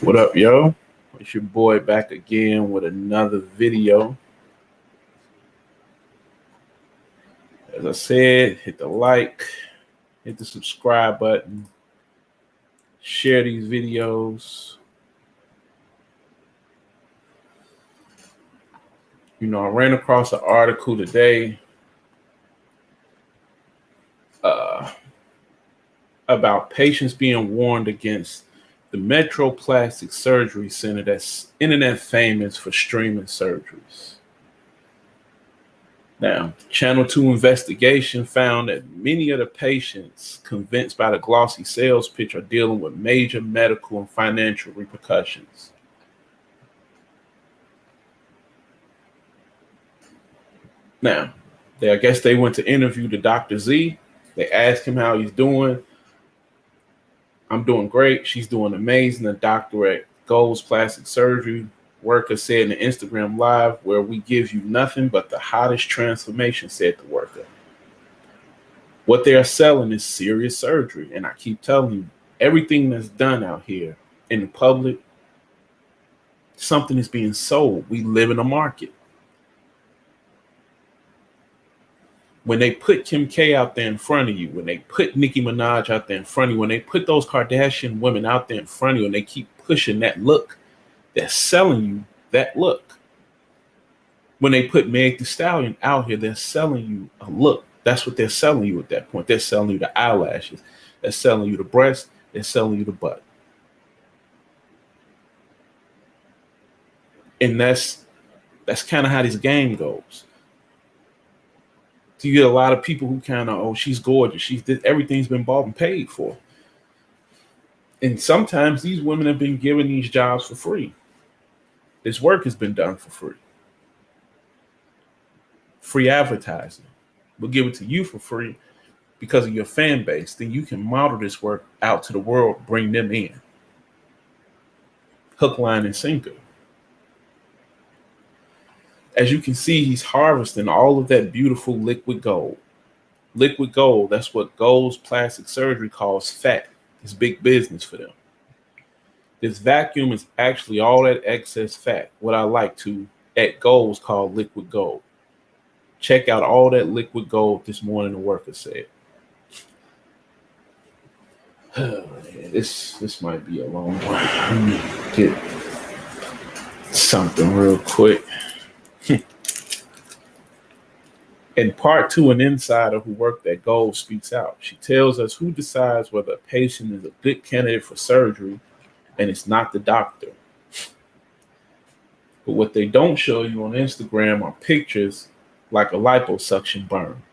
What up, yo? It's your boy back again with another video. As I said, hit the like, hit the subscribe button, share these videos. I ran across an article today uh, about patients being warned against the Metro Plastic Surgery Center that's internet famous for streaming surgeries. Now, Channel 2 investigation found that many of the patients convinced by the glossy sales pitch are dealing with major medical and financial repercussions. Now, I guess they went to interview the Dr. Z. They asked him how he's doing. I'm doing great. She's doing amazing. The doctor at Gold's Plastic Surgery worker said in the Instagram Live, where we give you nothing but the hottest transformation, said the worker. What they are selling is serious surgery. And I keep telling you, everything that's done out here in the public, something is being sold. We live in a market. When they put Kim K out there in front of you, when they put Nicki Minaj out there in front of you, when they put those Kardashian women out there in front of you and they keep pushing that look, they're selling you that look. When they put Meg Thee Stallion out here, they're selling you a look. That's what they're selling you at that point. They're selling you the eyelashes. They're selling you the breast. They're selling you the butt. And that's kind of how this game goes. You get a lot of people who kind of, oh, she's gorgeous. Everything's been bought and paid for. And sometimes these women have been given these jobs for free. This work has been done for free. Free advertising. We'll give it to you for free because of your fan base. Then you can model this work out to the world, bring them in. Hook, line, and sinker. As you can see, he's harvesting all of that beautiful liquid gold. Liquid gold, that's what Gold's Plastic Surgery calls fat. It's big business for them. This vacuum is actually all that excess fat, what I like to at Gold's call liquid gold. Check out all that liquid gold this morning, the worker said. This might be a long one. Let me get something real quick. In part two, an insider who worked at Gold speaks out. She tells us who decides whether a patient is a good candidate for surgery, and it's not the doctor. But what they don't show you on Instagram are pictures like a liposuction burn.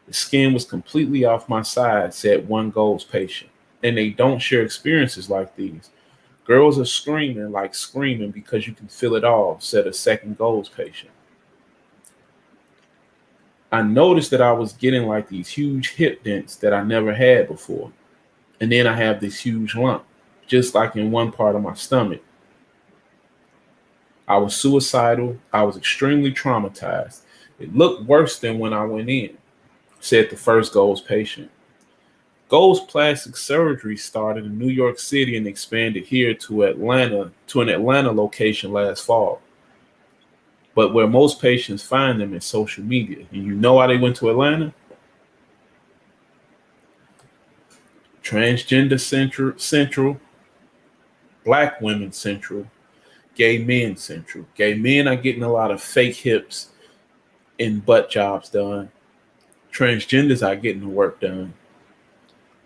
The skin was completely off my side, said one Gold's patient. And they don't share experiences like these. Girls are screaming because you can feel it all, said a second Gold's patient. I noticed that I was getting like these huge hip dents that I never had before. And then I have this huge lump, just like in one part of my stomach. I was suicidal. I was extremely traumatized. It looked worse than when I went in, said the first Gold's patient. Gold's Plastic Surgery started in New York City and expanded here to an Atlanta location last fall. But where most patients find them is social media. And you know why they went to Atlanta? Transgender central, Black women central, gay men central. Gay men are getting a lot of fake hips and butt jobs done. Transgenders are getting the work done.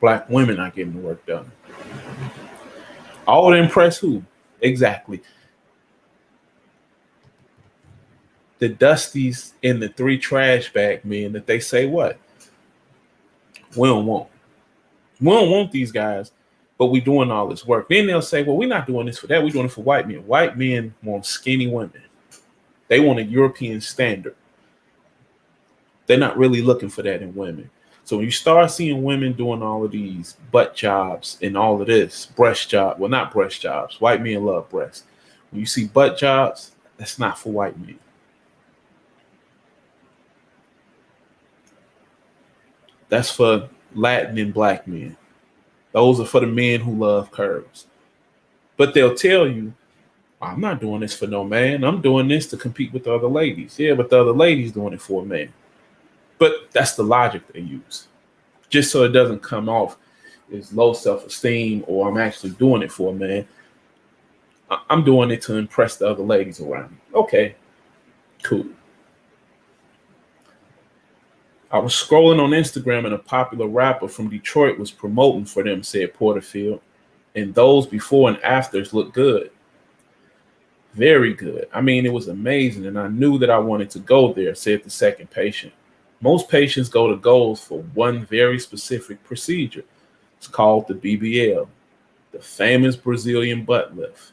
Black women are getting the work done. All to impress who? Exactly. The Dusties and the three trash bag men that they say what? We don't want. We don't want these guys, but we doing all this work. Then they'll say, well, we're not doing this for that. We're doing it for white men. White men want skinny women. They want a European standard. They're not really looking for that in women. So when you start seeing women doing all of these butt jobs and all of this, breast job, well, not breast jobs. White men love breasts. When you see butt jobs, that's not for white men. That's for Latin and Black men. Those are for the men who love curves. But they'll tell you, I'm not doing this for no man. I'm doing this to compete with the other ladies. Yeah, but the other ladies doing it for a man. But that's the logic they use. Just so it doesn't come off as low self-esteem or I'm actually doing it for a man. I'm doing it to impress the other ladies around me. Okay, cool. I was scrolling on Instagram and a popular rapper from Detroit was promoting for them, said Porterfield. And those before and afters look good. Very good. I mean, it was amazing. And I knew that I wanted to go there, said the second patient. Most patients go to Goals for one very specific procedure. It's called the BBL, the famous Brazilian butt lift.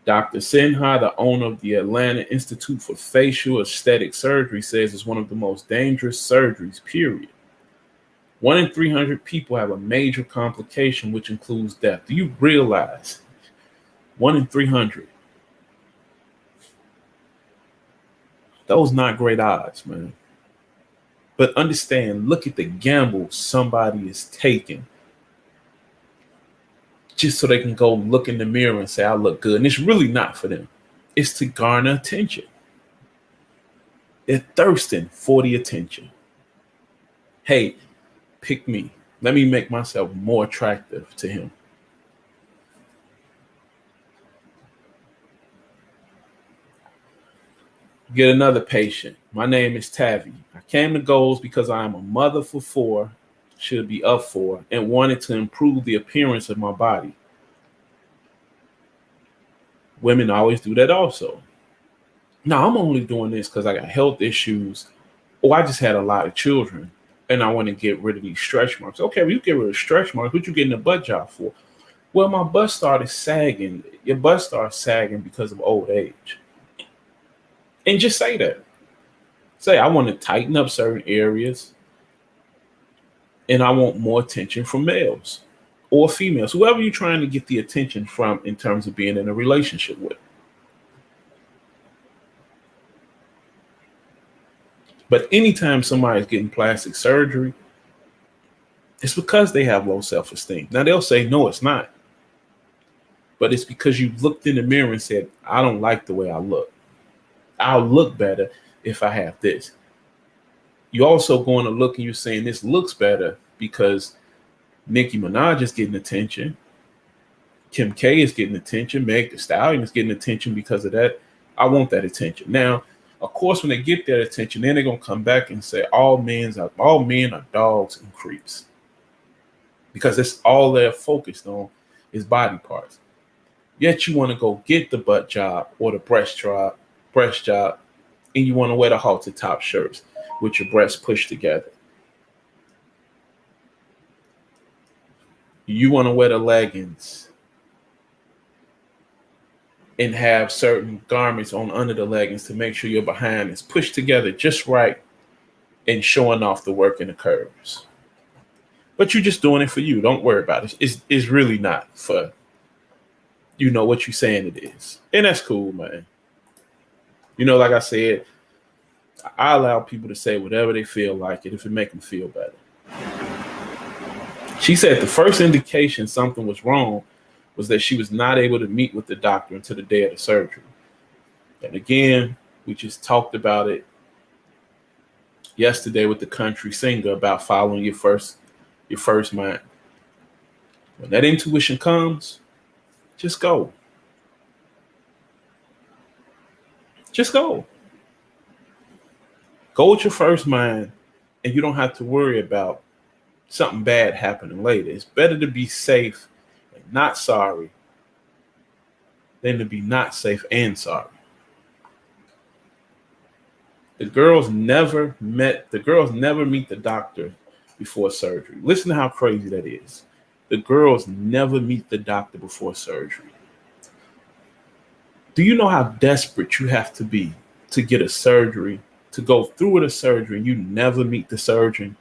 Dr. Sinha, the owner of the Atlanta Institute for Facial Aesthetic Surgery, says it's one of the most dangerous surgeries, period. 1 in 300 people have a major complication, which includes death. Do you realize 1 in 300? Those not great odds, man. But understand, look at the gamble somebody is taking just so they can go look in the mirror and say, I look good. And it's really not for them. It's to garner attention. They're thirsting for the attention. Hey, pick me. Let me make myself more attractive to him. Get another patient. My name is Tavi. I came to Goals because I am a mother for 4, should be up 4, and wanted to improve the appearance of my body. Women always do that also. Now, I'm only doing this because I got health issues, or I just had a lot of children, and I want to get rid of these stretch marks. Okay, well, you get rid of stretch marks. What you getting a butt job for? Well, my butt started sagging. Your butt starts sagging because of old age. And just say that. Say, I want to tighten up certain areas, and I want more attention from males or females, whoever you're trying to get the attention from in terms of being in a relationship with. But anytime somebody's getting plastic surgery, it's because they have low self-esteem. Now, they'll say, no, it's not. But it's because you looked in the mirror and said, I don't like the way I look. I'll look better if I have this. You're also going to look and you're saying this looks better because NIKKIMINAJ is getting attention. Kim K is getting attention. Meg Thee Stallion is getting attention because of that. I want that attention. Now, of course, when they get that attention, then they're going to come back and say all men are dogs and creeps. Because that's all they're focused on is body parts. Yet you want to go get the butt job or the breast job, and you want to wear the halter top shirts with your breasts pushed together. You want to wear the leggings and have certain garments on under the leggings to make sure your behind is pushed together just right and showing off the work and the curves. But you're just doing it for you. Don't worry about it. It's really not for, what you're saying it is. And that's cool, man. Like I said, I allow people to say whatever they feel like it if it makes them feel better. She said the first indication something was wrong was that she was not able to meet with the doctor until the day of the surgery. And again, we just talked about it yesterday with the country singer about following your first mind. When that intuition comes, just go. Just go. Go with your first mind, and you don't have to worry about something bad happening later. It's better to be safe and not sorry than to be not safe and sorry. The girls never meet the doctor before surgery. Listen to how crazy that is. The girls never meet the doctor before surgery. Do you know how desperate you have to be to get a surgery, to go through with a surgery, and you never meet the surgeon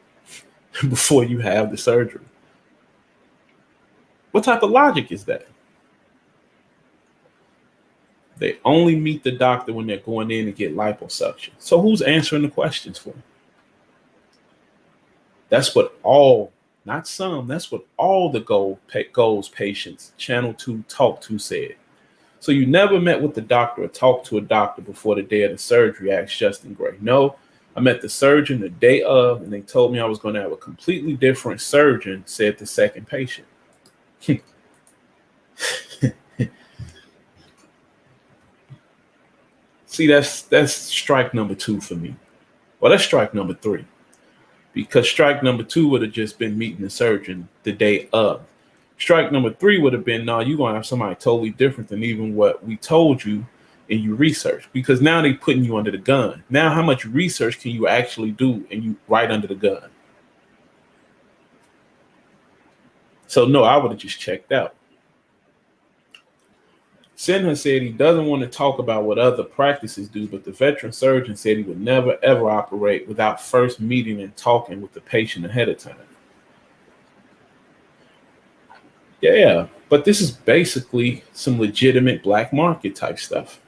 before you have the surgery? What type of logic is that? They only meet the doctor when they're going in to get liposuction. So who's answering the questions for them? That's what all not some. That's what all the goals patients, Channel 2 Talk To said. So you never met with the doctor or talked to a doctor before the day of the surgery, asked Justin Gray. No, I met the surgeon the day of, and they told me I was going to have a completely different surgeon, said the second patient. See, that's strike number 2 for me. Well, that's strike number 3. Because strike number 2 would have just been meeting the surgeon the day of. Strike number 3 would have been, no, you're going to have somebody totally different than even what we told you and you research. Because now they're putting you under the gun. Now, how much research can you actually do and you right under the gun? So, no, I would have just checked out. Sinha said he doesn't want to talk about what other practices do, but the veteran surgeon said he would never, ever operate without first meeting and talking with the patient ahead of time. Yeah, but this is basically some legitimate black market type stuff.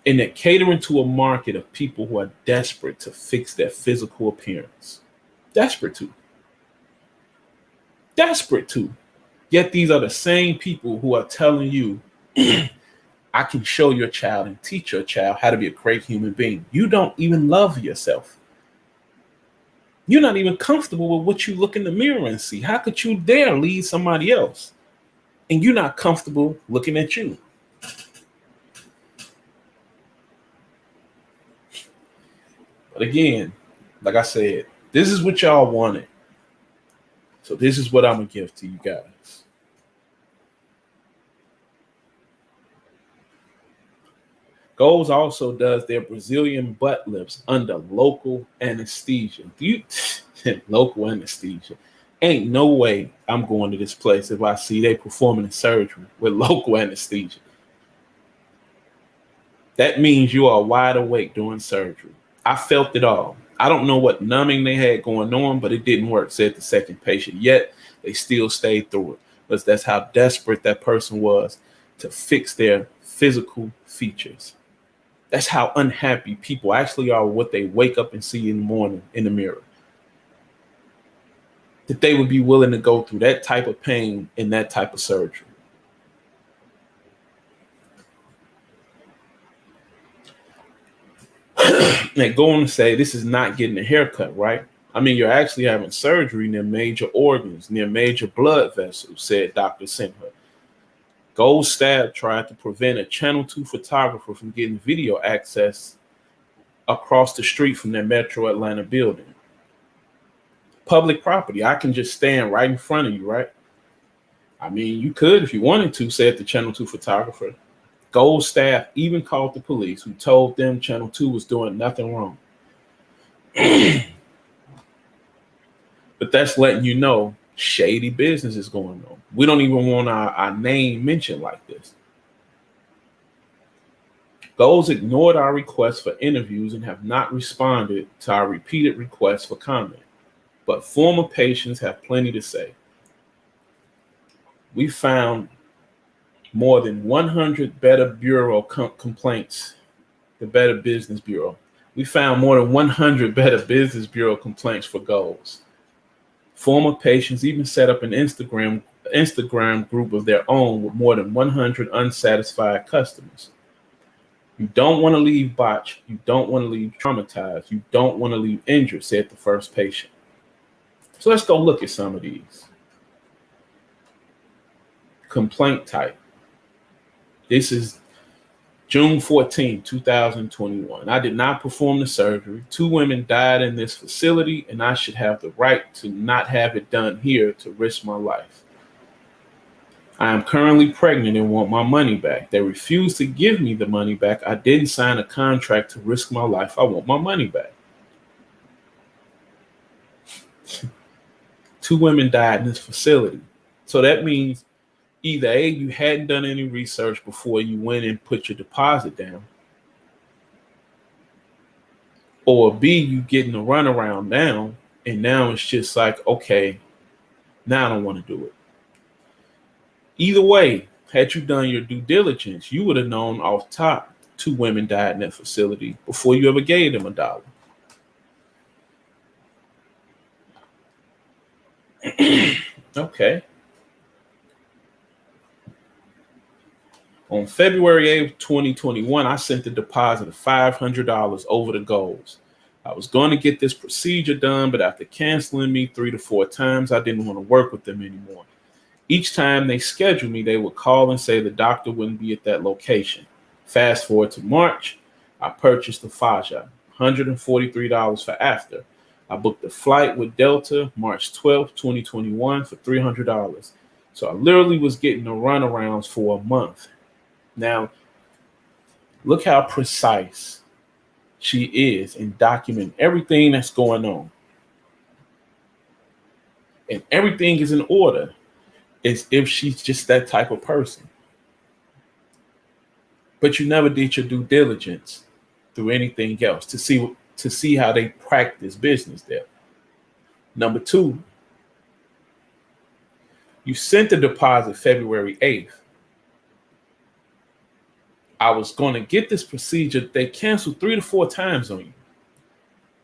And they're catering to a market of people who are desperate to fix their physical appearance. Desperate to. Desperate to. Yet these are the same people who are telling you, I can show your child and teach your child how to be a great human being. You don't even love yourself. You're not even comfortable with what you look in the mirror and see. How could you dare lead somebody else? And you're not comfortable looking at you. But again, like I said, this is what y'all wanted. So this is what I'm going to give to you guys. Goals also does their Brazilian butt lifts under local anesthesia. Local anesthesia. Ain't no way I'm going to this place if I see they performing a surgery with local anesthesia. That means you are wide awake during surgery. I felt it all. I don't know what numbing they had going on, but it didn't work, said the second patient. Yet they still stayed through it. Because that's how desperate that person was to fix their physical features. That's how unhappy people actually are with what they wake up and see in the morning in the mirror. That they would be willing to go through that type of pain in that type of surgery. They go on to say this is not getting a haircut, right? I mean, you're actually having surgery near major organs, near major blood vessels, said Dr. Sinha. Gold staff tried to prevent a Channel 2 photographer from getting video access across the street from their Metro Atlanta building. Public property. I can just stand right in front of you, right? I mean, you could if you wanted to, said the Channel 2 photographer. Gold staff even called the police, who told them Channel 2 was doing nothing wrong. But that's letting you know shady business is going on. We don't even want our name mentioned like this. Goals ignored our requests for interviews and have not responded to our repeated requests for comment. But former patients have plenty to say. We found more than 100 Better Bureau complaints, the Better Business Bureau. We found more than 100 Better Business Bureau complaints for goals. Former patients even set up an Instagram group of their own with more than 100 unsatisfied customers. You don't want to leave botched. You don't want to leave traumatized. You don't want to leave injured, said the first patient. So let's go look at some of these. Complaint type. This is June 14, 2021. I did not perform the surgery. 2 women died in this facility, and I should have the right to not have it done here to risk my life. I am currently pregnant and want my money back. They refused to give me the money back. I didn't sign a contract to risk my life. I want my money back. 2 women died in this facility. So that means either A, you hadn't done any research before you went and put your deposit down, or B, you getting the runaround now, and now it's just like, okay, now I don't want to do it. Either way, had you done your due diligence, you would have known off top 2 women died in that facility before you ever gave them $1. Okay. On February 8th, 2021, I sent a deposit of $500 over the goals. I was going to get this procedure done, but after canceling me 3 to 4 times, I didn't want to work with them anymore. Each time they scheduled me, they would call and say the doctor wouldn't be at that location. Fast forward to March, I purchased the Faja, $143 for after. I booked a flight with Delta March 12th, 2021 for $300. So I literally was getting the runarounds for a month. Now, look how precise she is in documenting everything that's going on. And everything is in order as if she's just that type of person. But you never did your due diligence through anything else to see how they practice business there. Number two, you sent the deposit February 8th. I was going to get this procedure. They canceled 3 to 4 times on you.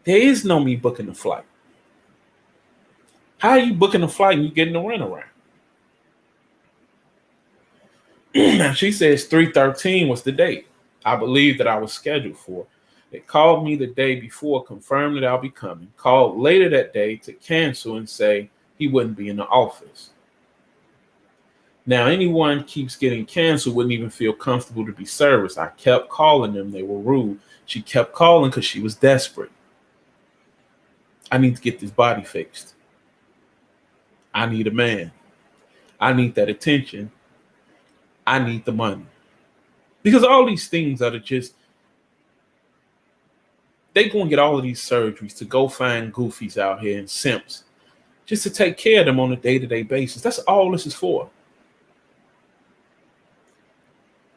There is no me booking the flight. How are you booking a flight and you getting the runaround? Now she says 3/13 was the date I believe that I was scheduled for. They called me the day before, confirmed that I'll be coming. Called later that day to cancel and say he wouldn't be in the office. Now, anyone keeps getting canceled wouldn't even feel comfortable to be serviced. I kept calling them. They were rude. She kept calling because she was desperate. I need to get this body fixed. I need a man. I need that attention. I need the money. Because all these things are just, they go and get all of these surgeries to go find goofies out here and simps just to take care of them on a day-to-day basis. That's all this is for.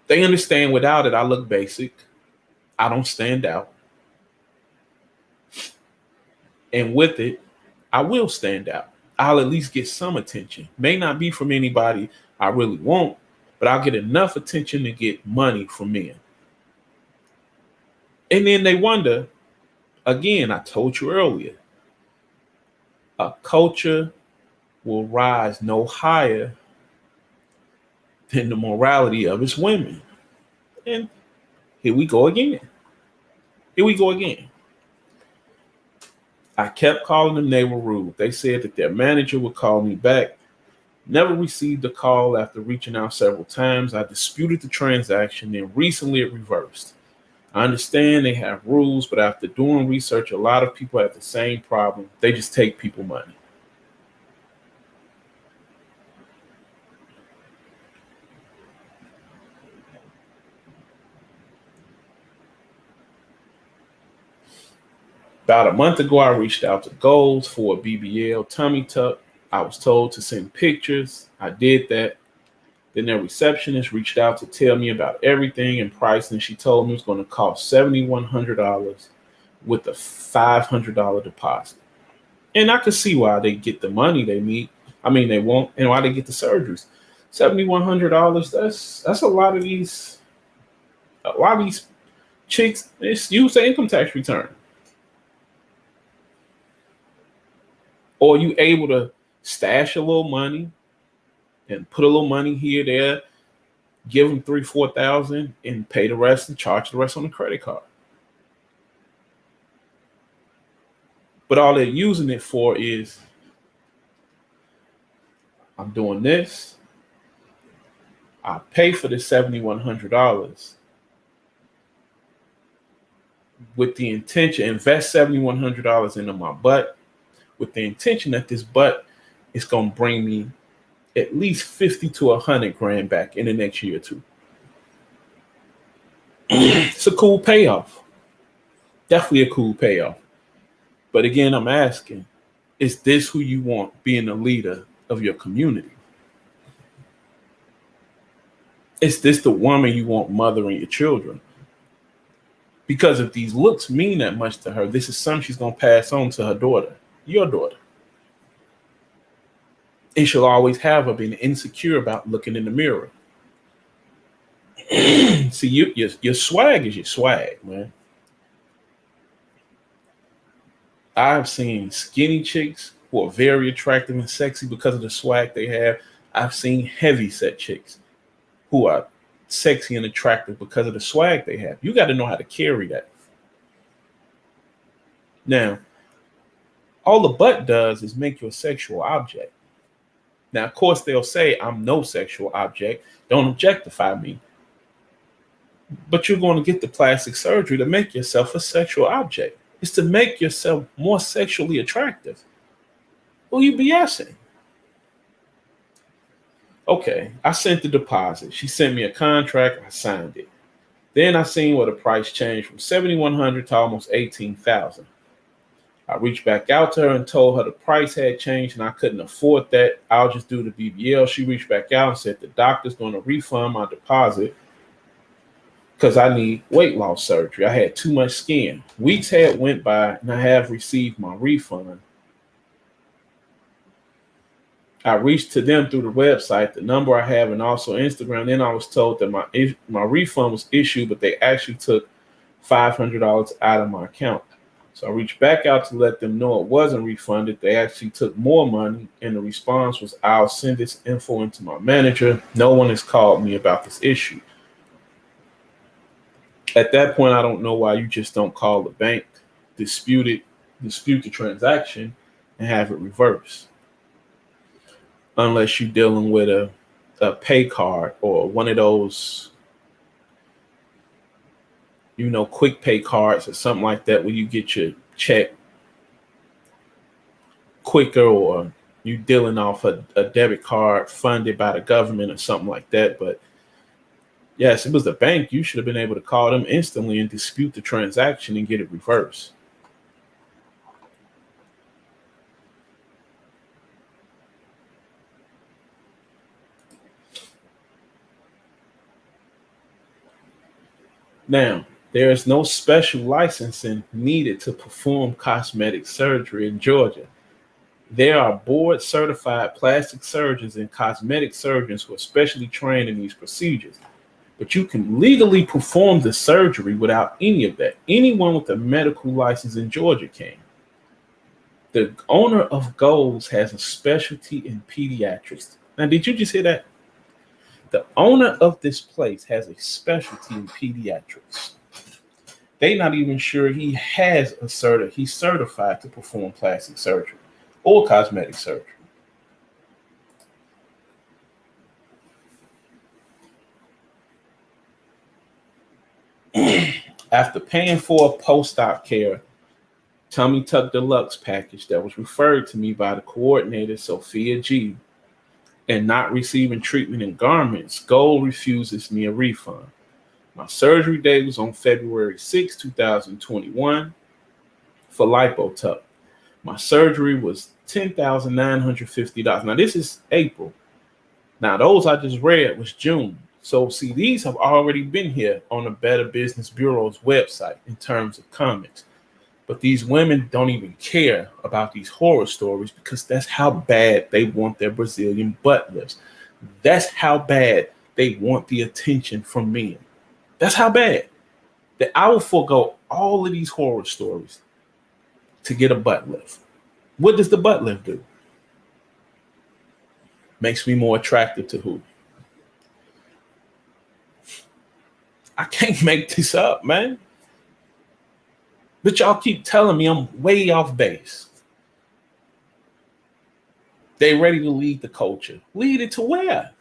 They understand without it, I look basic. I don't stand out. And with it, I will stand out. I'll at least get some attention. May not be from anybody I really want, but I'll get enough attention to get money from men. And then they wonder, again, I told you earlier, a culture will rise no higher than the morality of its women. And here we go again. Here we go again. I kept calling them. They were rude. They said that their manager would call me back. Never received a call after reaching out several times. I disputed the transaction, then recently it reversed. I understand they have rules, but after doing research, a lot of people have the same problem. They just take people money. About a month ago, I reached out to Goals for a BBL tummy tuck. I was told to send pictures. I did that. Then their receptionist reached out to tell me about everything and price, and she told me it was going to cost $7,100 with a $500 deposit. And I could see why they get the money they need. I mean, they won't, and why they get the surgeries. $7,100. That's a lot of these. A lot of these chicks. It's use the income tax return. Or you able to stash a little money and put a little money here, there, give them 3,000-4,000 and pay the rest and charge the rest on the credit card. But all they're using it for is, I'm doing this. I pay for the $7,100 with the intention, invest $7,100 into my butt with the intention that this butt is going to bring me at least 50 to 100 grand back in the next year or two. It's a cool payoff. Definitely a cool payoff. But again, I'm asking, is this who you want being the leader of your community? Is this the woman you want mothering your children? Because if these looks mean that much to her, this is something she's going to pass on to her daughter, your daughter. And she'll always have her being insecure about looking in the mirror. See, your swag is your swag, man. I've seen skinny chicks who are very attractive and sexy because of the swag they have. I've seen heavy set chicks who are sexy and attractive because of the swag they have. You got to know how to carry that. Now, all the butt does is make you a sexual object. Now, of course, they'll say, I'm no sexual object. Don't objectify me. But you're going to get the plastic surgery to make yourself a sexual object. It's to make yourself more sexually attractive. Who you BSing? Okay, I sent the deposit. She sent me a contract. I signed it. Then I seen where the price changed from $7,100 to almost $18,000. I reached back out to her and told her the price had changed and I couldn't afford that. I'll just do the BBL. She reached back out and said the doctor's going to refund my deposit because I need weight loss surgery. I had too much skin. Weeks had went by and I have received my refund. I reached to them through the website, the number I have, and also Instagram. Then I was told that my refund was issued, but they actually took $500 out of my account. So I reached back out to let them know it wasn't refunded. They actually took more money, and the response was, I'll send this info into my manager. No one has called me about this issue. At that point, I don't know why you just don't call the bank, dispute the transaction, and have it reversed. Unless you're dealing with a pay card or one of those, quick pay cards or something like that where you get your check quicker, or you dealing off a debit card funded by the government or something like that. But yes, it was the bank. You should have been able to call them instantly and dispute the transaction and get it reversed. Now, there is no special licensing needed to perform cosmetic surgery in Georgia. There are board-certified plastic surgeons and cosmetic surgeons who are specially trained in these procedures. But you can legally perform the surgery without any of that. Anyone with a medical license in Georgia can. The owner of Goals has a specialty in pediatrics. Now, did you just hear that? The owner of this place has a specialty in pediatrics. They're not even sure he has he's certified to perform plastic surgery or cosmetic surgery. After paying for a post-op care tummy tuck deluxe package that was referred to me by the coordinator, Sophia G., and not receiving treatment in garments, Gold refuses me a refund. My surgery date was on February 6, 2021 for lipotuck. My surgery was $10,950. Now, this is April. Now, those I just read was June. So, see, these have already been here on the Better Business Bureau's website in terms of comments. But these women don't even care about these horror stories because that's how bad they want their Brazilian butt lifts. That's how bad they want the attention from men. That's how bad that I will forego all of these horror stories to get a butt lift. What does the butt lift do? Makes me more attractive to who? I can't make this up, man. But y'all keep telling me I'm way off base. They ready to lead the culture. Lead it to where?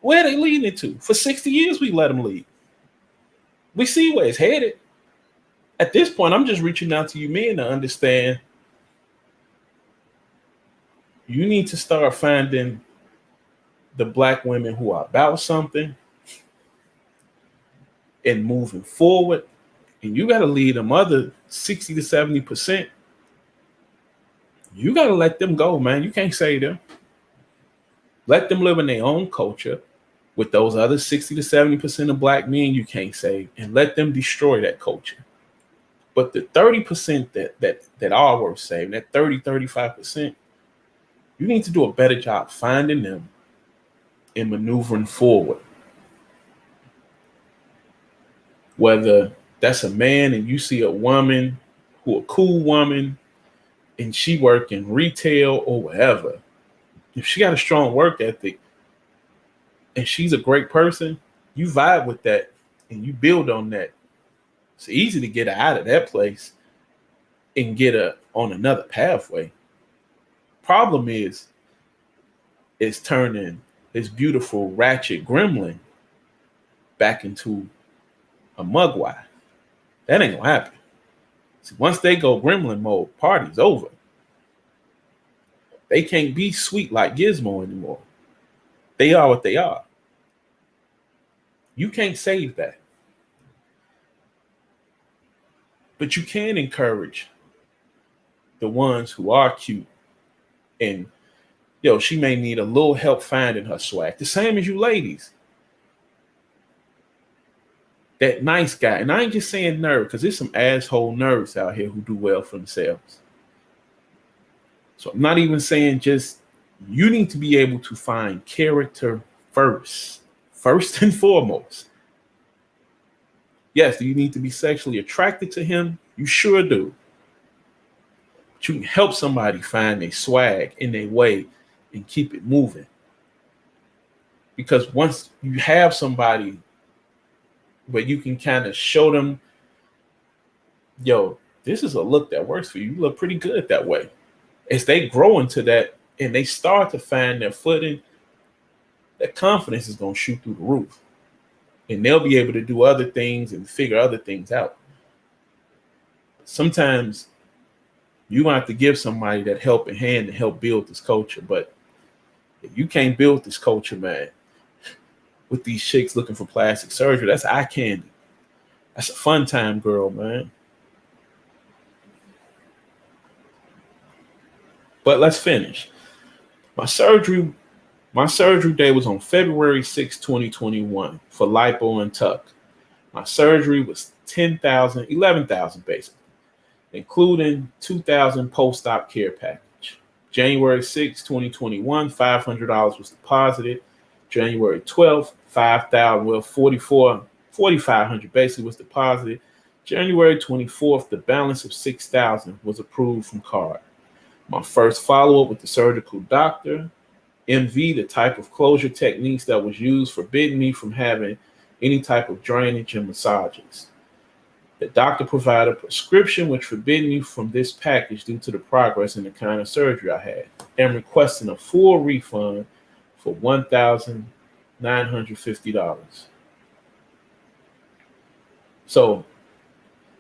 Where are they leading it to? For 60 years, we let them lead. We see where it's headed. At this point, I'm just reaching out to you men to understand you need to start finding the black women who are about something and moving forward. And you got to lead them other 60 to 70%. You got to let them go, man. You can't save them. Let them live in their own culture with those other 60 to 70% of black men you can't save, and let them destroy that culture. But the 30% that are worth saving, that 35%, you need to do a better job finding them and maneuvering forward. Whether that's a man and you see a woman who a cool woman and she work in retail or whatever, if she got a strong work ethic and she's a great person, you vibe with that and you build on that. It's easy to get her out of that place and get her on another pathway. Problem is, it's turning this beautiful ratchet gremlin back into a mugwai. That ain't gonna happen. See, once they go gremlin mode, party's over. They can't be sweet like Gizmo anymore. They are what they are. You can't save that. But you can encourage the ones who are cute and she may need a little help finding her swag. The same as you ladies. That nice guy, and I ain't just saying nerd, because there's some asshole nerds out here who do well for themselves. So I'm not even saying just, you need to be able to find character first and foremost. Yes, do you need to be sexually attracted to him? You sure do. But you can help somebody find their swag in their way and keep it moving. Because once you have somebody where you can kind of show them, this is a look that works for you. You look pretty good that way. As they grow into that and they start to find their footing, that confidence is going to shoot through the roof. And they'll be able to do other things and figure other things out. Sometimes you going to have to give somebody that helping hand to help build this culture. But if you can't build this culture, man, with these chicks looking for plastic surgery, that's eye candy. That's a fun time, girl, man. But let's finish. My surgery day was on February 6, 2021 for lipo and tuck. My surgery was $11,000 basically, including $2,000 post-op care package. January 6, 2021, $500 was deposited. January 12th, $4,500 basically was deposited. January 24th, the balance of $6,000 was approved from card. My first follow-up with the surgical doctor, MV, the type of closure techniques that was used forbidden me from having any type of drainage and massages. The doctor provided a prescription which forbidden me from this package due to the progress and the kind of surgery I had, and requesting a full refund for $1,950. So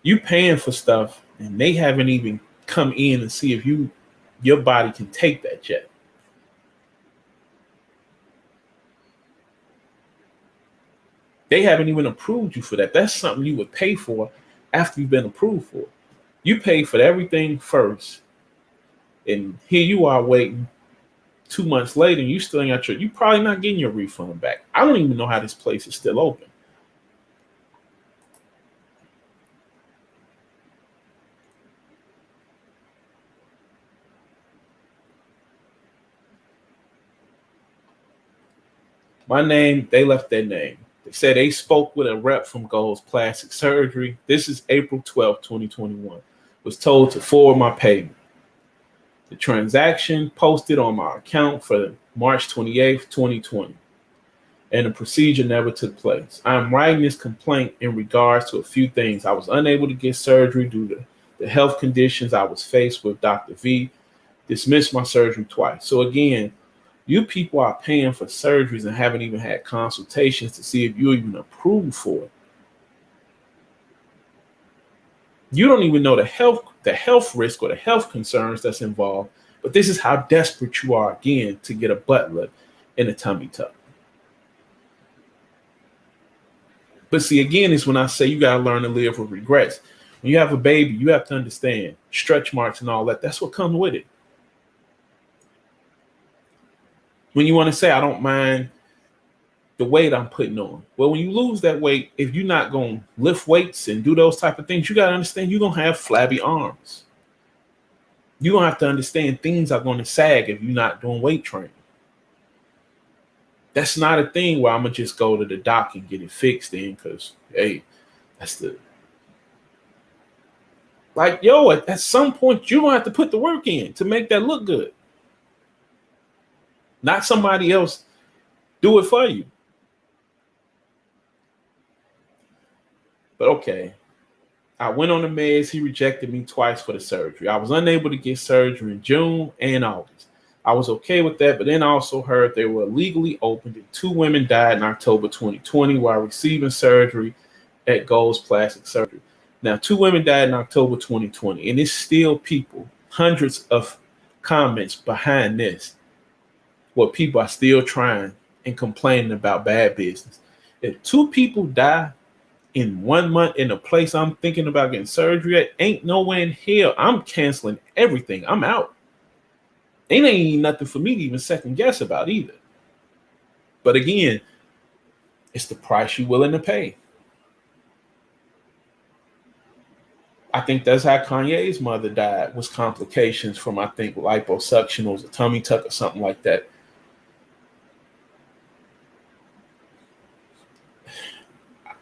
you paying for stuff and they haven't even come in and see if your body can take that yet. They haven't even approved you for that. That's something you would pay for after you've been approved for. You pay for everything first, and here you are waiting 2 months later, and you still ain't got you probably not getting your refund back. I don't even know how this place is still open. My name, they left their name. They said they spoke with a rep from Gold's Plastic Surgery. This is April 12th, 2021. Was told to forward my payment. The transaction posted on my account for March 28th, 2020. And the procedure never took place. I'm writing this complaint in regards to a few things. I was unable to get surgery due to the health conditions I was faced with. Dr. V dismissed my surgery twice. So again, you people are paying for surgeries and haven't even had consultations to see if you're even approved for it. You don't even know the health risk or the health concerns that's involved, but this is how desperate you are again to get a butt lift and a tummy tuck. But see, again, is when I say you got to learn to live with regrets. When you have a baby, you have to understand stretch marks and all that. That's what comes with it. When you want to say, I don't mind the weight I'm putting on. Well, when you lose that weight, if you're not going to lift weights and do those type of things, you got to understand you're going to have flabby arms. You're going to have to understand things are going to sag if you're not doing weight training. That's not a thing where I'm going to just go to the doc and get it fixed in because, hey, that's the... Like, yo, at some point, you're going to have to put the work in to make that look good. Not somebody else do it for you. But okay, I went on the meds. He rejected me twice for the surgery. I was unable to get surgery in June and August. I was okay with that, but then I also heard they were illegally opened and 2 women died in October 2020 while receiving surgery at Gold's Plastic Surgery. Now, 2 women died in October 2020, and it's still people, hundreds of comments behind this, where people are still trying and complaining about bad business. If 2 people die in 1 month in a place I'm thinking about getting surgery at, ain't nowhere in hell. I'm canceling everything. I'm out. It ain't nothing for me to even second guess about either. But again, it's the price you're willing to pay. I think that's how Kanye's mother died, was complications from, I think, liposuction or a tummy tuck or something like that.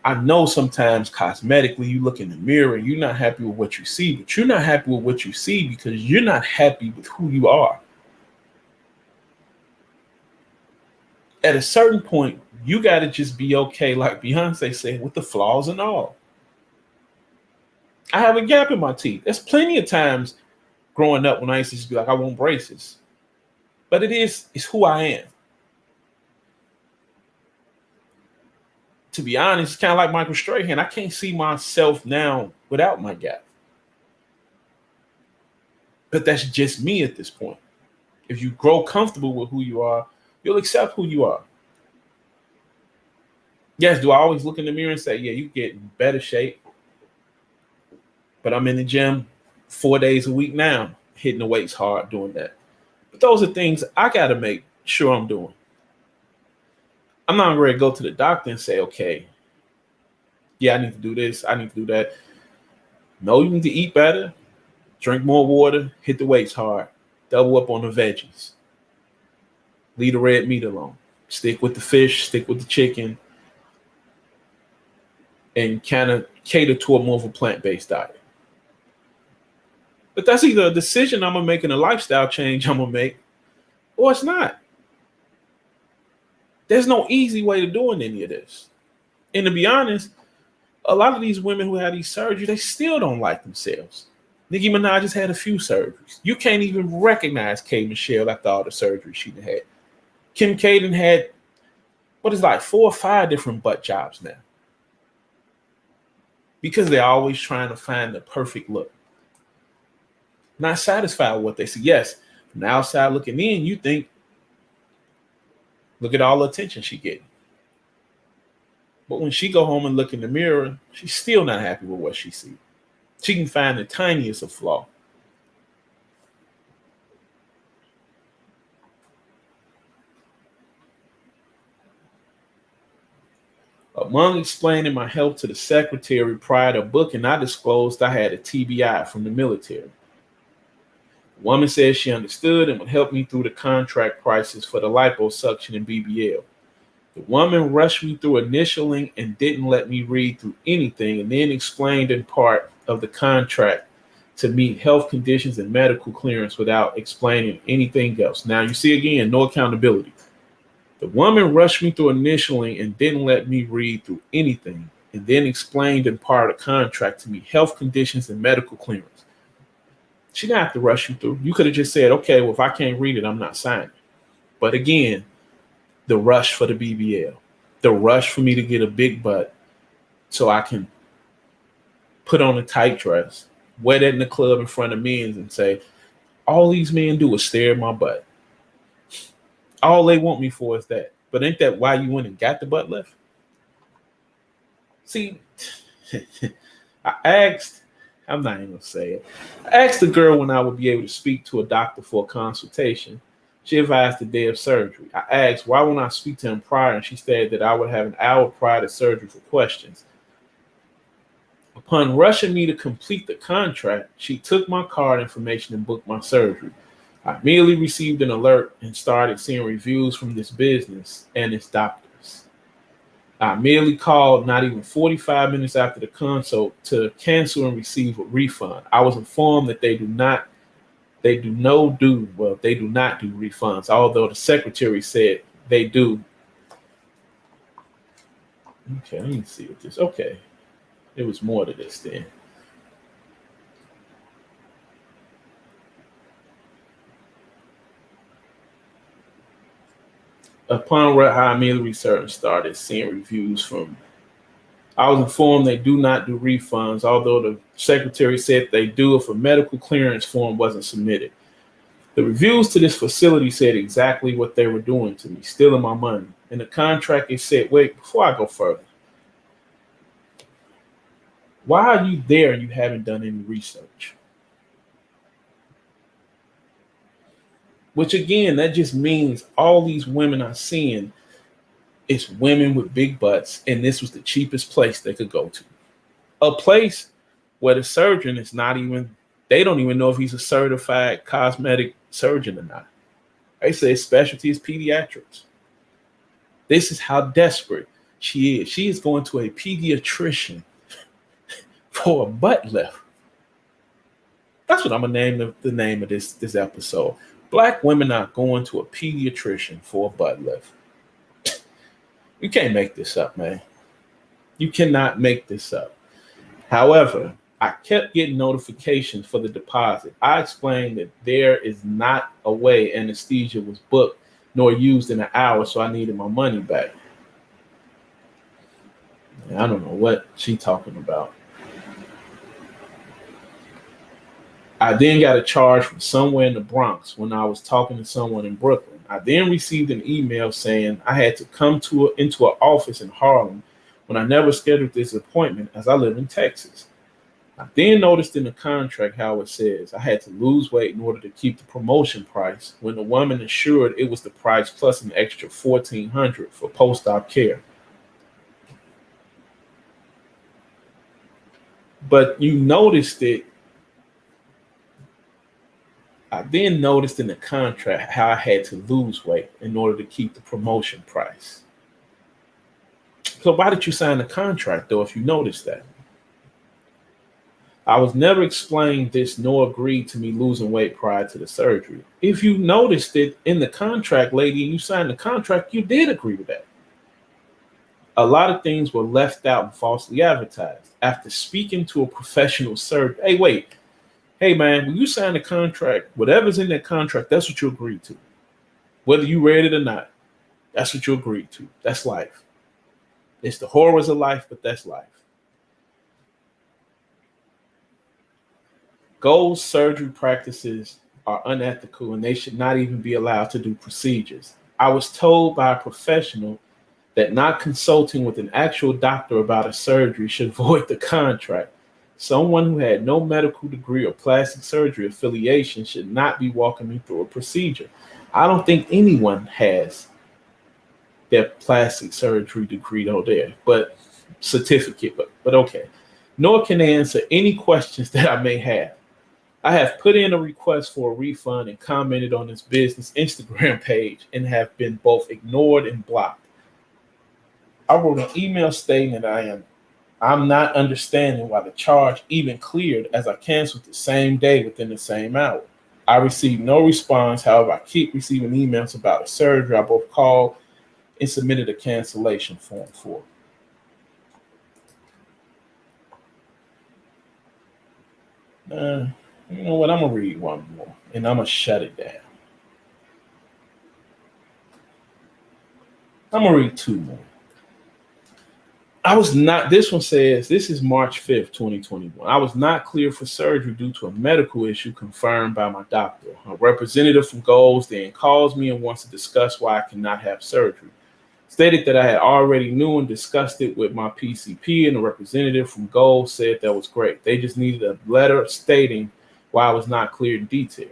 I know sometimes cosmetically you look in the mirror and you're not happy with what you see, but you're not happy with what you see because you're not happy with who you are. At a certain point, you got to just be okay, like Beyonce said, with the flaws and all. I have a gap in my teeth. There's plenty of times growing up when I used to just be like, I want braces. But it's who I am. To be honest, it's kind of like Michael Strahan. I can't see myself now without my gap. But that's just me at this point. If you grow comfortable with who you are, you'll accept who you are. Yes, do I always look in the mirror and say, yeah, you get in better shape? But I'm in the gym 4 days a week now, hitting the weights hard, doing that. But those are things I got to make sure I'm doing. I'm not ready to go to the doctor and say, okay, yeah, I need to do this, I need to do that. No, you need to eat better, drink more water, hit the weights hard, double up on the veggies. Leave the red meat alone. Stick with the fish, stick with the chicken, and kind of cater to a more of a plant-based diet. But that's either a decision I'm going to make and a lifestyle change I'm going to make, or it's not. There's no easy way to doing any of this. And to be honest, a lot of these women who have these surgeries, they still don't like themselves. Nicki Minaj has had a few surgeries. You can't even recognize K. Michelle after all the surgery she had. Kim K had, 4 or 5 different butt jobs now. Because they're always trying to find the perfect look. Not satisfied with what they see. Yes, from the outside looking in, you think, look at all the attention she getting. But when she go home and look in the mirror, she's still not happy with what she sees. She can find the tiniest of flaw. Among explaining my health to the secretary prior to booking, I disclosed I had a TBI from the military. The woman said she understood and would help me through the contract prices for the liposuction and BBL. The woman rushed me through initialing and didn't let me read through anything, and then explained in part of the contract to meet health conditions and medical clearance without explaining anything else. Now, you see again, no accountability. The woman rushed me through initialing and didn't let me read through anything, and then explained in part of the contract to meet health conditions and medical clearance. She didn't have to rush you through. You could have just said, okay, well, if I can't read it, I'm not signing. But again, the rush for the BBL, the rush for me to get a big butt so I can put on a tight dress, wear that in the club in front of men and say, all these men do is stare at my butt. All they want me for is that. But ain't that why you went and got the butt lift? See, I'm not even going to say it. I asked the girl when I would be able to speak to a doctor for a consultation. She advised the day of surgery. I asked, why won't I speak to him prior? And she said that I would have an hour prior to surgery for questions. Upon rushing me to complete the contract, she took my card information and booked my surgery. I immediately received an alert and started seeing reviews from this business and its doctors. I immediately called not even 45 minutes after the consult to cancel and receive a refund. I was informed that they do not do refunds, although the secretary said they do. Okay, let me see what this. Okay, it was more to this then. Upon how immediately research started seeing reviews from, I was informed they do not do refunds, although the secretary said they do if a medical clearance form wasn't submitted. The reviews to this facility said exactly what they were doing to me, stealing my money. In the contract, it said, wait, before I go further, why are you there and you haven't done any research? Which again, that just means all these women are seeing is women with big butts, and this was the cheapest place they could go to. A place where the surgeon is not even, they don't even know if he's a certified cosmetic surgeon or not. They say his specialty is pediatrics. This is how desperate she is. She is going to a pediatrician for a butt lift. That's what I'm gonna name the name of this episode. Black women are going to a pediatrician for a butt lift. You can't make this up, man. You cannot make this up. However, I kept getting notifications for the deposit. I explained that there is not a way anesthesia was booked nor used in an hour, so I needed my money back. I don't know what she's talking about. I then got a charge from somewhere in the Bronx when I was talking to someone in Brooklyn. I then received an email saying I had to come into an office in Harlem when I never scheduled this appointment as I live in Texas. I then noticed in the contract how it says I had to lose weight in order to keep the promotion price when the woman assured it was the price plus an extra $1,400 for post-op care. But you noticed it. I then noticed in the contract how I had to lose weight in order to keep the promotion price. So why did you sign the contract though if you noticed that? I was never explained this nor agreed to me losing weight prior to the surgery. If you noticed it in the contract, lady, and you signed the contract, you did agree to that. A lot of things were left out and falsely advertised. After speaking to a professional surgeon, hey man, when you sign the contract, whatever's in that contract, that's what you agreed to. Whether you read it or not, that's what you agreed to. That's life. It's the horrors of life, but that's life. Gold surgery practices are unethical and they should not even be allowed to do procedures. I was told by a professional that not consulting with an actual doctor about a surgery should void the contract. Someone who had no medical degree or plastic surgery affiliation should not be walking me through a procedure. I don't think anyone has their plastic surgery degree though there, but certificate, but okay. Nor can they answer any questions that I may have. I have put in a request for a refund and commented on this business Instagram page and have been both ignored and blocked. I wrote an email stating that I'm not understanding why the charge even cleared as I canceled the same day within the same hour. I received no response. However, I keep receiving emails about a surgery I both called and submitted a cancellation form for. You know what? I'm going to read one more and I'm going to shut it down. I'm going to read two more. This one says, this is March 5th, 2021. I was not cleared for surgery due to a medical issue confirmed by my doctor. A representative from Goals then calls me and wants to discuss why I cannot have surgery. Stated that I had already knew and discussed it with my PCP, and the representative from Goals said that was great. They just needed a letter stating why I was not cleared in detail.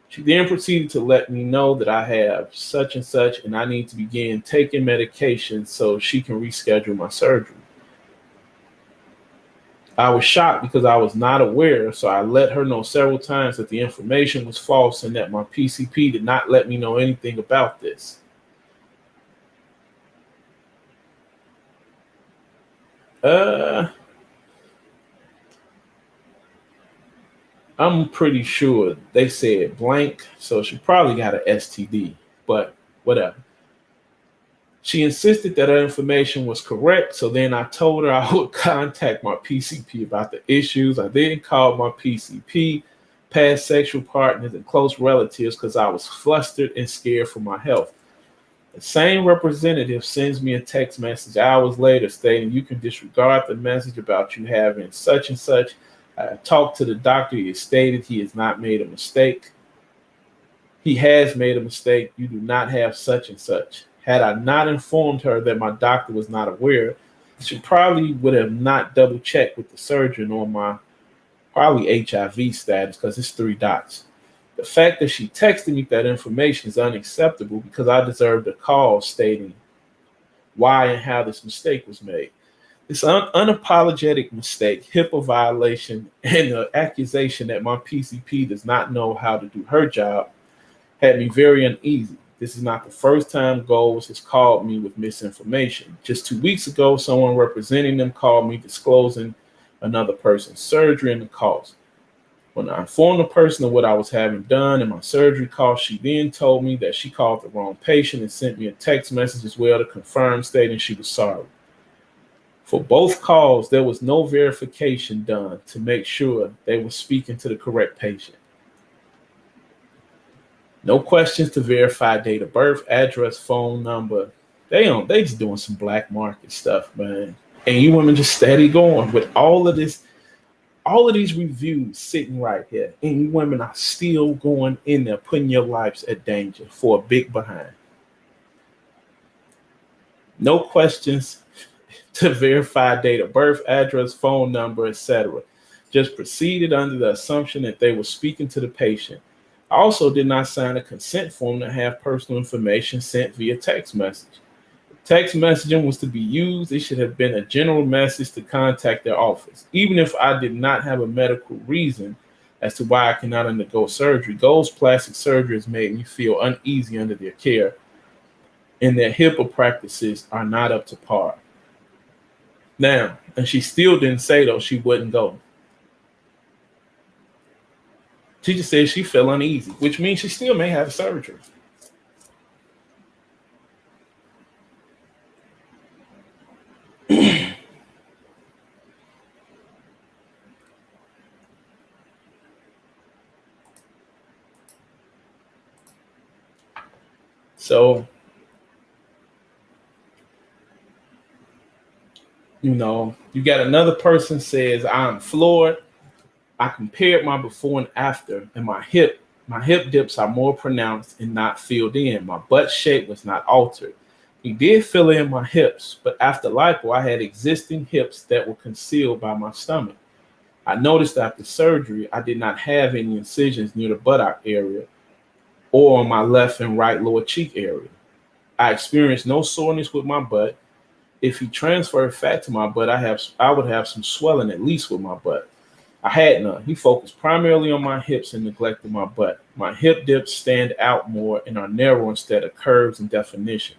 She then proceeded to let me know that I have such and such and I need to begin taking medication so she can reschedule my surgery. I was shocked because I was not aware, so I let her know several times that the information was false and that my PCP did not let me know anything about this. I'm pretty sure they said blank, so she probably got an STD, but whatever. She insisted that her information was correct, so then I told her I would contact my PCP about the issues. I then called my PCP, past sexual partners, and close relatives because I was flustered and scared for my health. The same representative sends me a text message hours later stating you can disregard the message about you having such and such. I talked to the doctor. He has stated he has not made a mistake. He has made a mistake. You do not have such and such. Had I not informed her that my doctor was not aware, she probably would have not double checked with the surgeon on my probably HIV status because it's 3 dots. The fact that she texted me that information is unacceptable because I deserved a call stating why and how this mistake was made. This unapologetic mistake, HIPAA violation, and the accusation that my PCP does not know how to do her job had me very uneasy. This is not the first time Goals has called me with misinformation. Just 2 weeks ago, someone representing them called me disclosing another person's surgery and the cost. When I informed the person of what I was having done and my surgery cost, she then told me that she called the wrong patient and sent me a text message as well to confirm, stating she was sorry. For both calls, there was no verification done to make sure they were speaking to the correct patient. No questions to verify date of birth, address, phone number. They just doing some black market stuff, man. And you women just steady going with all of these reviews sitting right here. And you women are still going in there, putting your lives at danger for a big behind. No questions to verify date of birth, address, phone number, etc. Just proceeded under the assumption that they were speaking to the patient. I also did not sign a consent form to have personal information sent via text message. If text messaging was to be used, it should have been a general message to contact their office. Even if I did not have a medical reason as to why I cannot undergo surgery, Gold's plastic surgery has made me feel uneasy under their care, and their HIPAA practices are not up to par. Now, and she still didn't say, though, she wouldn't go. She just said she felt uneasy, which means she still may have surgery. So, you got another person says, I'm floored. I compared my before and after, and my hip dips are more pronounced and not filled in. My butt shape was not altered. He did fill in my hips, but after lipo, I had existing hips that were concealed by my stomach. I noticed after surgery, I did not have any incisions near the buttock area or on my left and right lower cheek area. I experienced no soreness with my butt. If he transferred fat to my butt, I would have some swelling at least with my butt. I had none. He focused primarily on my hips and neglected my butt. My hip dips stand out more and are narrow instead of curves and definition.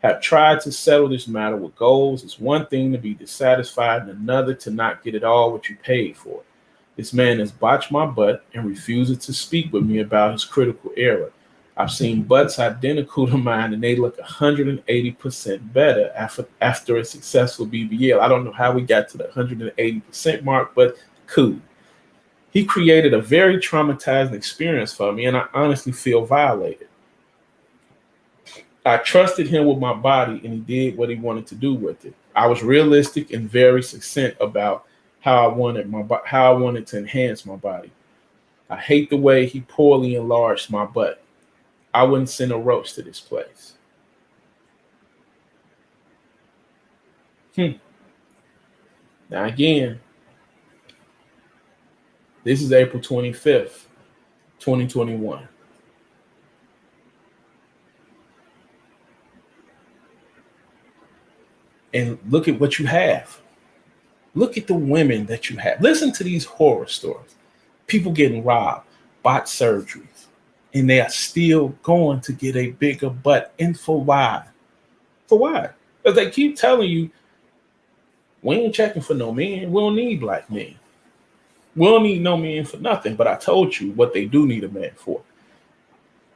Have tried to settle this matter with goals. It's one thing to be dissatisfied and another to not get it all what you paid for. This man has botched my butt and refuses to speak with me about his critical error. I've seen butts identical to mine and they look 180% better after a successful BBL. I don't know how we got to the 180% mark, but cool. He created a very traumatizing experience for me, and I honestly feel violated. I trusted him with my body, and he did what he wanted to do with it. I was realistic and very succinct about how I wanted to enhance my body. I hate the way he poorly enlarged my butt. I wouldn't send a roach to this place. Now again, this is April 25th, 2021. And look at what you have. Look at the women that you have. Listen to these horror stories. People getting robbed, botched surgeries, and they are still going to get a bigger butt. And for why? For why? Because they keep telling you We ain't checking for no men. We don't need black men. We don't need no men for nothing. But I told you what they do need a man for.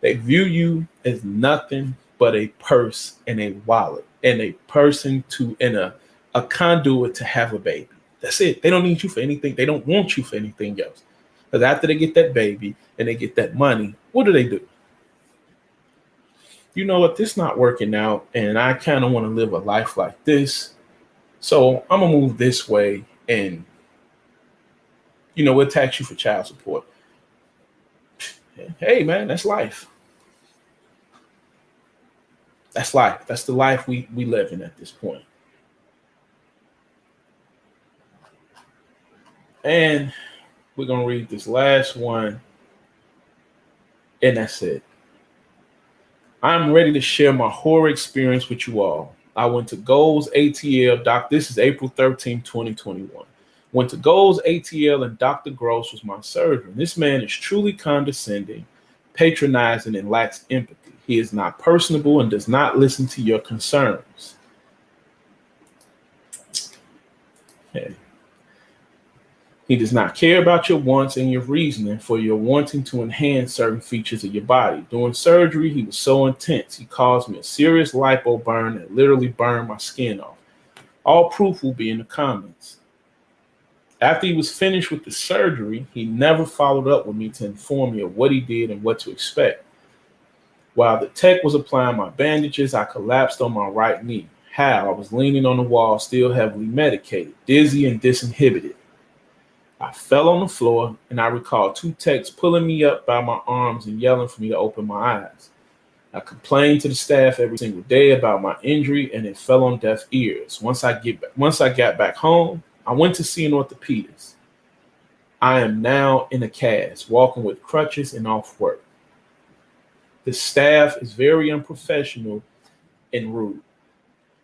They view you as nothing but a purse and a wallet and a person to and a conduit to have a baby. That's it. They don't need you for anything. They don't want you for anything else. Because after they get that baby and they get that money, what do? You know what? This not working out, and I kind of want to live a life like this. So I'm gonna move this way, and we'll tax you for child support. Hey man, that's life. That's life. That's the life we live in at this point. And we're gonna read this last one, and that's it. I'm ready to share my horror experience with you all. I went to Gold's ATL. This is April 13, 2021. Went to Gold's ATL and Dr. Gross was my surgeon. This man is truly condescending, patronizing, and lacks empathy. He is not personable and does not listen to your concerns. Okay. He does not care about your wants and your reasoning for your wanting to enhance certain features of your body. During surgery, he was so intense. He caused me a serious lipo burn that literally burned my skin off. All proof will be in the comments. After he was finished with the surgery, he never followed up with me to inform me of what he did and what to expect. While the tech was applying my bandages, I collapsed on my right knee. How? I was leaning on the wall, still heavily medicated, dizzy and disinhibited. I fell on the floor, and I recall two techs pulling me up by my arms and yelling for me to open my eyes. I complained to the staff every single day about my injury, and it fell on deaf ears. Once I got back home, I went to see an orthopedist. I am now in a cast, walking with crutches and off work. The staff is very unprofessional and rude.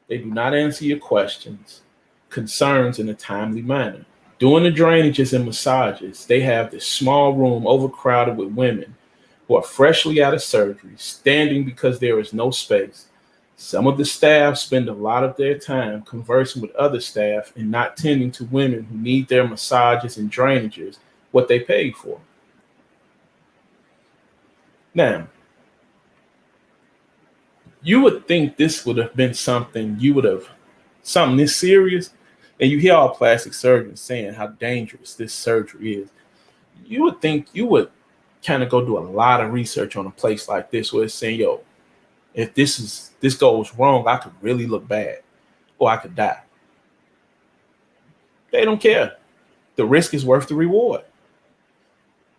They do not answer your questions, concerns in a timely manner. During the drainages and massages, they have this small room overcrowded with women who are freshly out of surgery, standing because there is no space. Some of the staff spend a lot of their time conversing with other staff and not tending to women who need their massages and drainages, what they paid for. Now, you would think this would have been something this serious, and you hear all plastic surgeons saying how dangerous this surgery is. You would think you would kind of go do a lot of research on a place like this where it's saying, yo, if this goes wrong, I could really look bad or I could die. They don't care. The risk is worth the reward.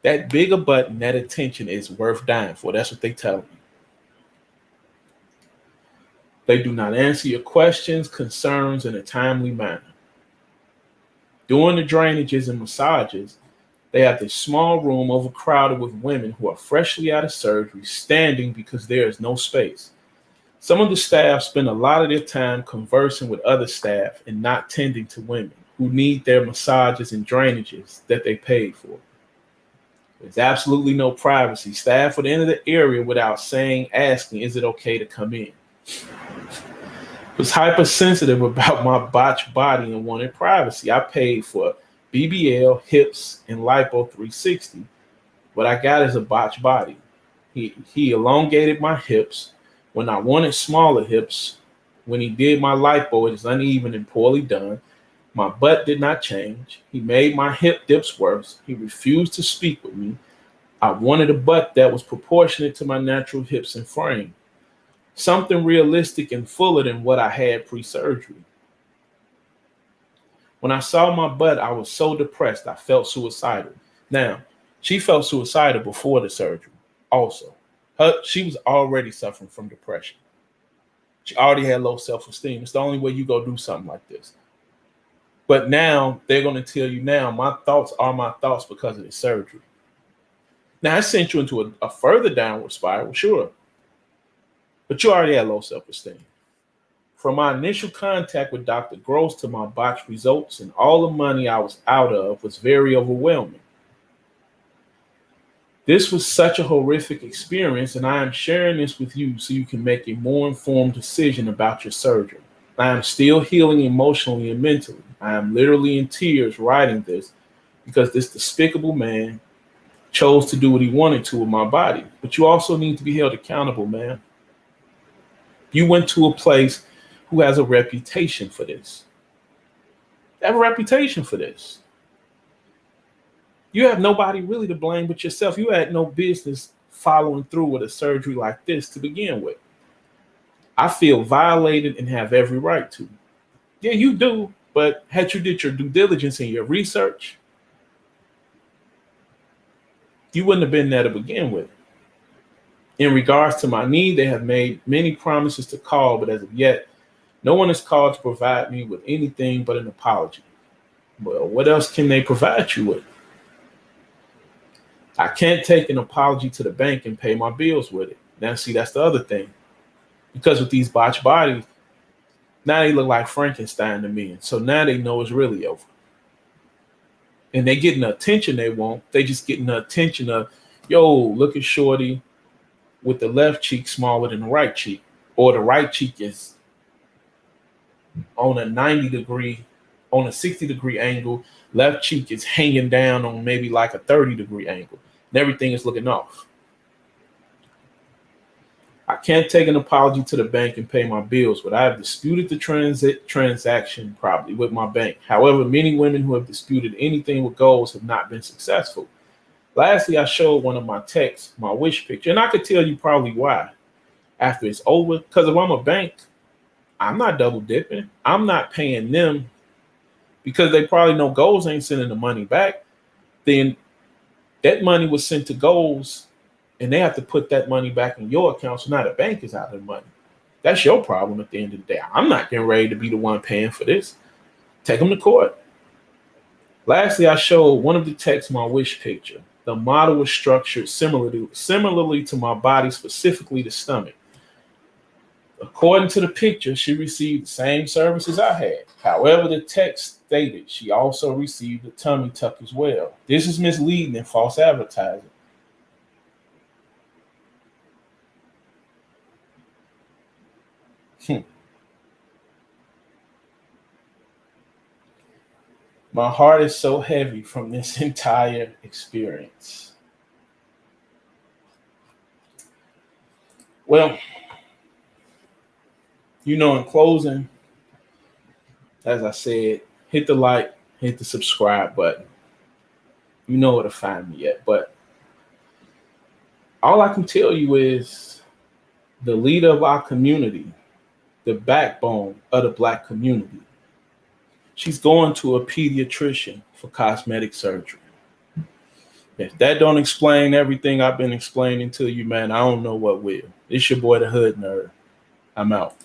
That bigger butt and that attention is worth dying for. That's what they tell you. They do not answer your questions, concerns in a timely manner. During the drainages and massages, they have this small room overcrowded with women who are freshly out of surgery, standing because there is no space. Some of the staff spend a lot of their time conversing with other staff and not tending to women who need their massages and drainages that they paid for. There's absolutely no privacy. Staff would enter the area without asking, is it okay to come in? Was hypersensitive about my botched body and wanted privacy. I paid for BBL, hips, and lipo 360. What I got is a botched body. He elongated my hips when I wanted smaller hips. When he did my lipo, it is uneven and poorly done. My butt did not change. He made my hip dips worse. He refused to speak with me. I wanted a butt that was proportionate to my natural hips and frame. Something realistic and fuller than what I had pre-surgery. When I saw my butt, I was so depressed, I felt suicidal. Now, she felt suicidal before the surgery also. She was already suffering from depression. She already had low self-esteem. It's the only way you go do something like this. But now, they're going to tell you now, my thoughts are my thoughts because of the surgery. Now, I sent you into a further downward spiral, sure. But you already had low self-esteem. From my initial contact with Dr. Gross to my botched results and all the money I was out of was very overwhelming. This was such a horrific experience, and I am sharing this with you so you can make a more informed decision about your surgery. I am still healing emotionally and mentally. I am literally in tears writing this because this despicable man chose to do what he wanted to with my body. But you also need to be held accountable, man. You went to a place who has a reputation for this. They have a reputation for this. You have nobody really to blame but yourself. You had no business following through with a surgery like this to begin with. I feel violated and have every right to. Yeah, you do. But had you did your due diligence and your research, you wouldn't have been there to begin with. In regards to my knee, they have made many promises to call, but as of yet, no one has called to provide me with anything but an apology. Well, what else can they provide you with? I can't take an apology to the bank and pay my bills with it. Now, see, that's the other thing. Because with these botched bodies, now they look like Frankenstein to me. And so now they know it's really over. And they getting the attention they want. They just getting the attention of, yo, look at Shorty with the left cheek smaller than the right cheek. Or the right cheek is on a 90-degree, on a 60-degree angle. Left cheek is hanging down on maybe like a 30-degree angle. And everything is looking off. I can't take an apology to the bank and pay my bills, but I have disputed the transaction probably with my bank. However, many women who have disputed anything with goals have not been successful. Lastly, I showed one of my texts, my wish picture, and I could tell you probably why. After it's over, because if I'm a bank, I'm not double dipping. I'm not paying them because they probably know goals ain't sending the money back. Then that money was sent to goals. And they have to put that money back in your account. So now the bank is out of the money. That's your problem at the end of the day. I'm not getting ready to be the one paying for this. Take them to court. Lastly, I showed one of the texts my wish picture. The model was structured similarly to my body, specifically the stomach. According to the picture, she received the same services I had. However, the text stated she also received a tummy tuck as well. This is misleading and false advertising. My heart is so heavy from this entire experience. Well, in closing, as I said, hit the like, hit the subscribe button. You know where to find me at. But all I can tell you is the leader of our community, the backbone of the Black community, she's going to a pediatrician for cosmetic surgery. If that don't explain everything I've been explaining to you, man, I don't know what will. It's your boy, the Hood Nerd. I'm out.